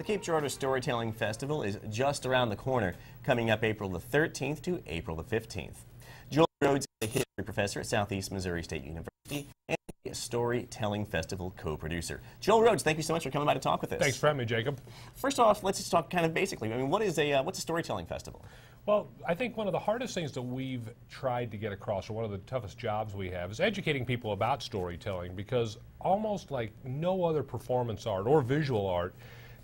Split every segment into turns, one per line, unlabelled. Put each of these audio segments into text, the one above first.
Cape Girardeau Storytelling Festival is just around the corner, coming up April the 13th to April the 15th. Rhodes is a history professor at Southeast Missouri State University and a Storytelling Festival co-producer. Joel Rhodes, thank you so much for coming by to talk with us.
Thanks for having me, Jacob. First
off, let's just talk kind of basically. I mean, what's a storytelling festival?
Well, I think one of the hardest things that we've tried to get across, or one of the toughest jobs we have, is educating people about storytelling, because almost like no other performance art or visual art,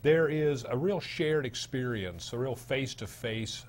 there is a real shared experience, a real face-to-face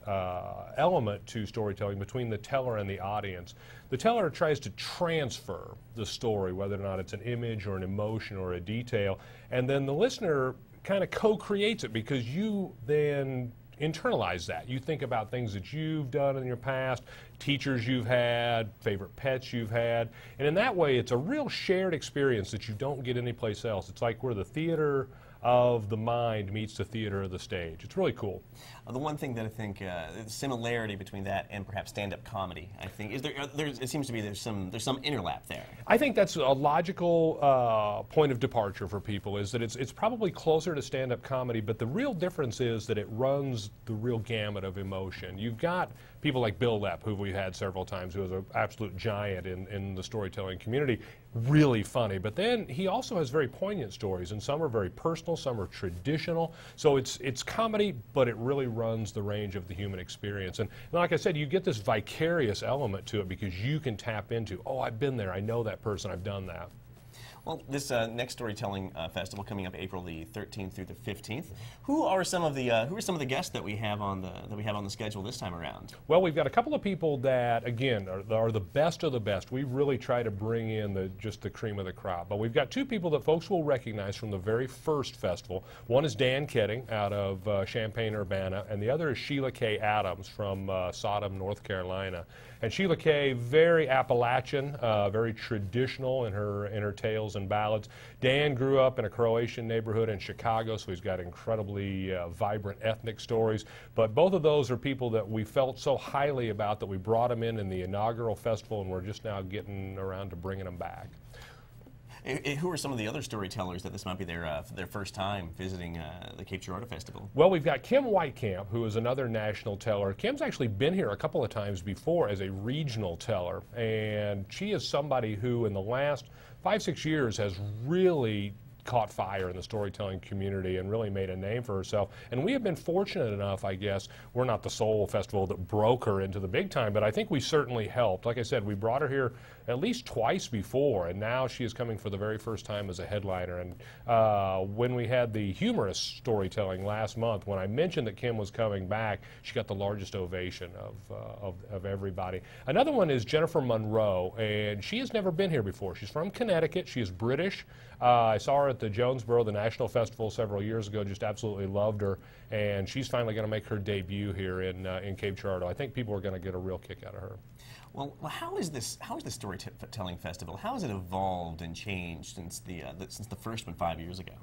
element to storytelling between the teller and the audience. The teller tries to transfer the story, whether or not it's an image or an emotion or a detail, and then the listener kind of co-creates it, because you then internalize that. You think about things that you've done in your past, teachers you've had, favorite pets you've had, and in that way it's a real shared experience that you don't get anyplace else. It's like where the theater of the mind meets the theater of the stage. It's really cool.
The one thing that I think the similarity between that and perhaps stand-up comedy, I think, is it seems to be there's some interlap there.
I think that's a logical point of departure for people, is that it's probably closer to stand-up comedy, but the real difference is that it runs the real gamut of emotion. You've got people like Bill Lepp, who we've had several times, who is an absolute giant in the storytelling community, really funny, but then he also has very poignant stories, and some are very personal, some are traditional, so it's comedy, but it really runs the range of the human experience. And like I said, you get this vicarious element to it, because you can tap into, oh, I've been there, I know that person, I've done that.
Well, this next storytelling festival coming up April the 13th through the 15th. Who are some of the guests that we have on the schedule this time around?
Well, we've got a couple of people that, again, are the best of the best. We really try to bring in just the cream of the crop. But we've got two people that folks will recognize from the very first festival. One is Dan Ketting out of Champaign-Urbana, and the other is Sheila K. Adams from Sodom, North Carolina. And Sheila K., very Appalachian, very traditional in her tales and ballads. Dan grew up in a Croatian neighborhood in Chicago, so he's got incredibly vibrant ethnic stories. But both of those are people that we felt so highly about that we brought them in the inaugural festival, and we're just now getting around to bringing them back.
Who are some of the other storytellers that this might be their first time visiting the Cape Girardeau Festival?
Well, we've got Kim Whitecamp, who is another national teller. Kim's actually been here a couple of times before as a regional teller, and she is somebody who in the last 5-6 years has really caught fire in the storytelling community and really made a name for herself. And we have been fortunate enough, I guess, we're not the sole festival that broke her into the big time, but I think we certainly helped. Like I said, we brought her here at least twice before, and now she is coming for the very first time as a headliner. And when we had the humorous storytelling last month, when I mentioned that Kim was coming back, she got the largest ovation of everybody. Another one is Jennifer Monroe, and she has never been here before. She's from Connecticut. She is British. I saw her at the Jonesboro, the National Festival, several years ago. Just absolutely loved her, and she's finally going to make her debut here in Cape Girardeau. I think people are going to get a real kick out of her.
Well, how is the Storytelling Festival? How has it evolved and changed since the first one 5 years ago?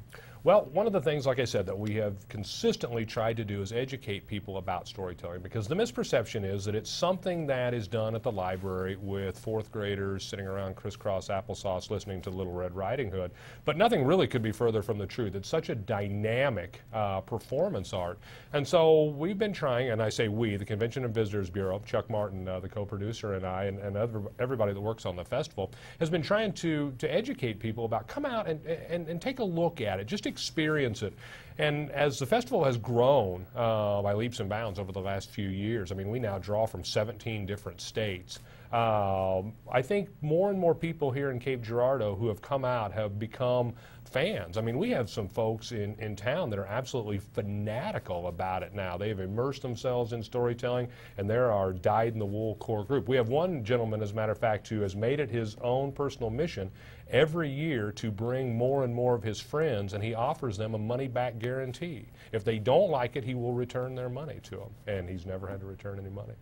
Well, one of the things, like I said, that we have consistently tried to do is educate people about storytelling, because the misperception is that it's something that is done at the library with fourth graders sitting around crisscross applesauce listening to Little Red Riding Hood. But nothing really could be further from the truth. It's such a dynamic performance art. And so we've been trying, and I say we, the Convention and Visitors Bureau, Chuck Martin, the co-producer, and I, and everybody that works on the festival, has been trying to educate people about, come out and take a look at it, just experience it. And as the festival has grown by leaps and bounds over the last few years, I mean, we now draw from 17 different states. I think more and more people here in Cape Girardeau who have come out have become fans. I mean, we have some folks in town that are absolutely fanatical about it now. They have immersed themselves in storytelling, and they're our dyed-in-the-wool core group. We have one gentleman, as a matter of fact, who has made it his own personal mission every year to bring more and more of his friends, and he offers them a money-back guarantee. If they don't like it, he will return their money to them, and he's never had to return any money.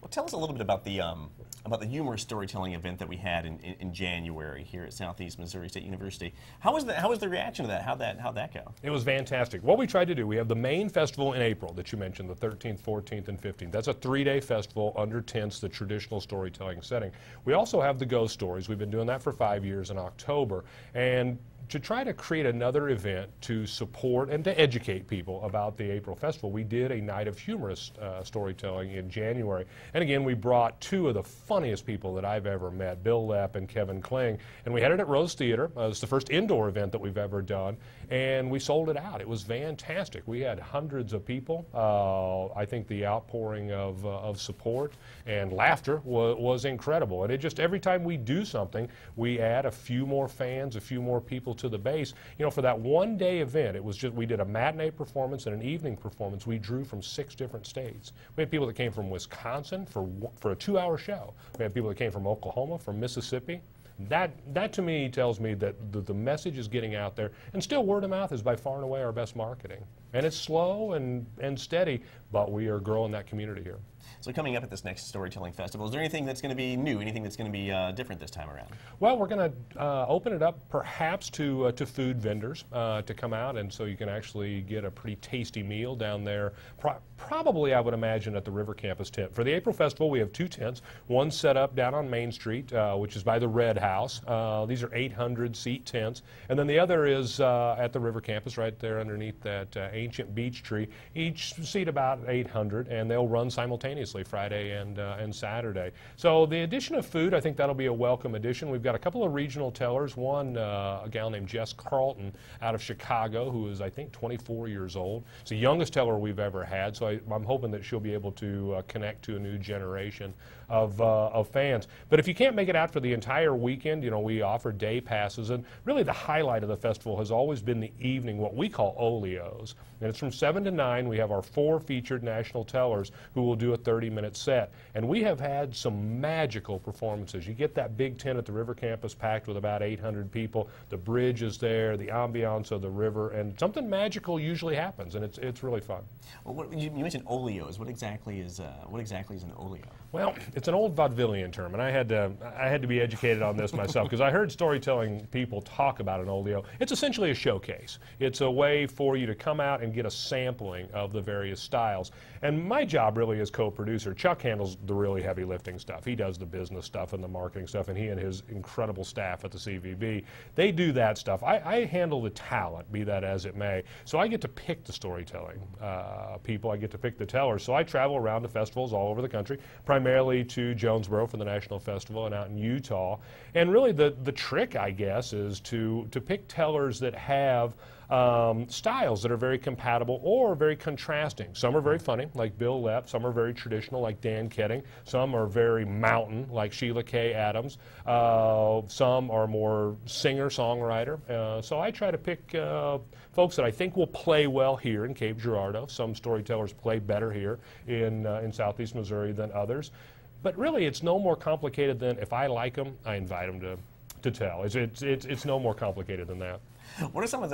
Well, tell us a little bit about the humorous storytelling event that we had in January here at Southeast Missouri State University. How was the reaction to that? How'd that go?
It was fantastic. What we tried to do, we have the main festival in April that you mentioned, the 13th, 14th, and 15th. That's a 3-day festival under tents, the traditional storytelling setting. We also have the ghost stories. We've been doing that for 5 years in October, and to try to create another event to support and to educate people about the April Festival, we did a night of humorous storytelling in January. And again, we brought two of the funniest people that I've ever met, Bill Lepp and Kevin Kling. And we had it at Rhodes Theater. It's the first indoor event that we've ever done. And we sold it out. It was fantastic. We had hundreds of people. I think the outpouring of support and laughter was incredible. And it just, every time we do something, we add a few more fans, a few more people to the base. You know, for that one-day event, it was just, we did a matinee performance and an evening performance. We drew from 6 different states. We had people that came from Wisconsin for a 2-hour show. We had people that came from Oklahoma, from Mississippi. That to me tells me that the message is getting out there, and still word of mouth is by far and away our best marketing. And it's slow and steady, but we are growing that community here.
So coming up at this next storytelling festival, is there anything that's going to be new, anything that's going to be different this time around?
Well, we're going to open it up perhaps to food vendors to come out, and so you can actually get a pretty tasty meal down there. Probably, I would imagine, at the River Campus tent. For the April Festival, we have 2 tents. One set up down on Main Street, which is by the Red House. These are 800-seat tents. And then the other is at the River Campus, right there underneath that ancient beech tree. Each seat about 800, and they'll run simultaneously Friday and Saturday. So the addition of food, I think that'll be a welcome addition. We've got a couple of regional tellers. One, a gal named Jess Carlton out of Chicago, who is, I think, 24 years old. It's the youngest teller we've ever had, so I'm hoping that she'll be able to connect to a new generation of fans. But if you can't make it out for the entire weekend, you know, we offer day passes, and really the highlight of the festival has always been the evening, what we call Oleos. And it's from 7 to 9. We have our 4 featured national tellers who will do a 30-minute set. And we have had some magical performances. You get that big tent at the River Campus packed with about 800 people. The bridge is there, the ambiance of the river, and something magical usually happens, and it's really fun.
Well, you mentioned Oleos. What exactly is an Oleo?
Well, it's an old vaudevillian term, and I had to be educated on this myself because I heard storytelling people talk about an Oleo. It's essentially a showcase. It's a way for you to come out and get a sampling of the various styles. And my job really as co-producer, Chuck handles the really heavy lifting stuff. He does the business stuff and the marketing stuff, and he and his incredible staff at the CVB, they do that stuff. I handle the talent, be that as it may. So I get to pick the storytelling people. I get to pick the tellers. So I travel around to festivals all over the country, primarily to Jonesboro for the National Festival and out in Utah. And really the trick, I guess, is to pick tellers that have styles that are very compatible or very contrasting. Some are very funny, like Bill Lepp. Some are very traditional, like Dan Ketting. Some are very mountain, like Sheila K. Adams. Some are more singer-songwriter. So I try to pick folks that I think will play well here in Cape Girardeau. Some storytellers play better here in Southeast Missouri than others. But really, it's no more complicated than if I like them, I invite them to tell. It's no more complicated than that.
What are some of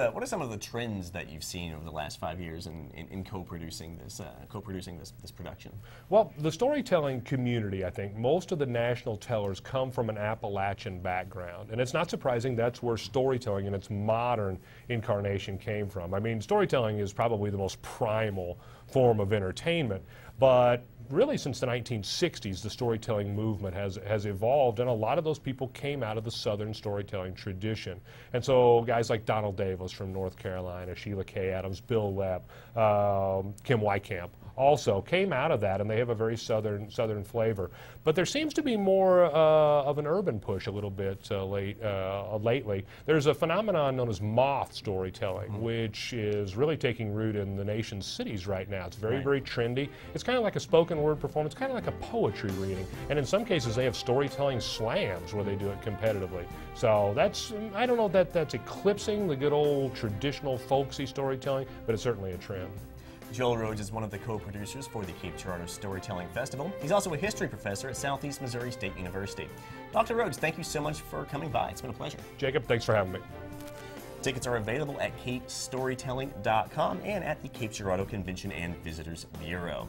the trends that you've seen over the last 5 years in co-producing this production? Well,
the storytelling community, I think most of the national tellers come from an Appalachian background, and it's not surprising that's where storytelling in its modern incarnation came from. I mean, storytelling is probably the most primal form of entertainment, but really since the 1960s, the storytelling movement has evolved, and a lot of those people came out of the Southern storytelling tradition. And so guys like Donald Davis from North Carolina, Sheila K. Adams, Bill Lepp, Kim Wycamp, also came out of that, and they have a very southern flavor. But there seems to be more of an urban push a little bit lately. There's a phenomenon known as moth storytelling, which is really taking root in the nation's cities right now. It's very trendy. It's kind of like a spoken word performance, kind of like a poetry reading. And in some cases, they have storytelling slams where they do it competitively. So I don't know that that's eclipsing the good old traditional folksy storytelling, but it's certainly a trend.
Joel Rhodes is one of the co-producers for the Cape Girardeau Storytelling Festival. He's also a history professor at Southeast Missouri State University. Dr. Rhodes, thank you so much for coming by. It's been a pleasure.
Jacob, thanks for having me.
Tickets are available at capestorytelling.com and at the Cape Girardeau Convention and Visitors Bureau.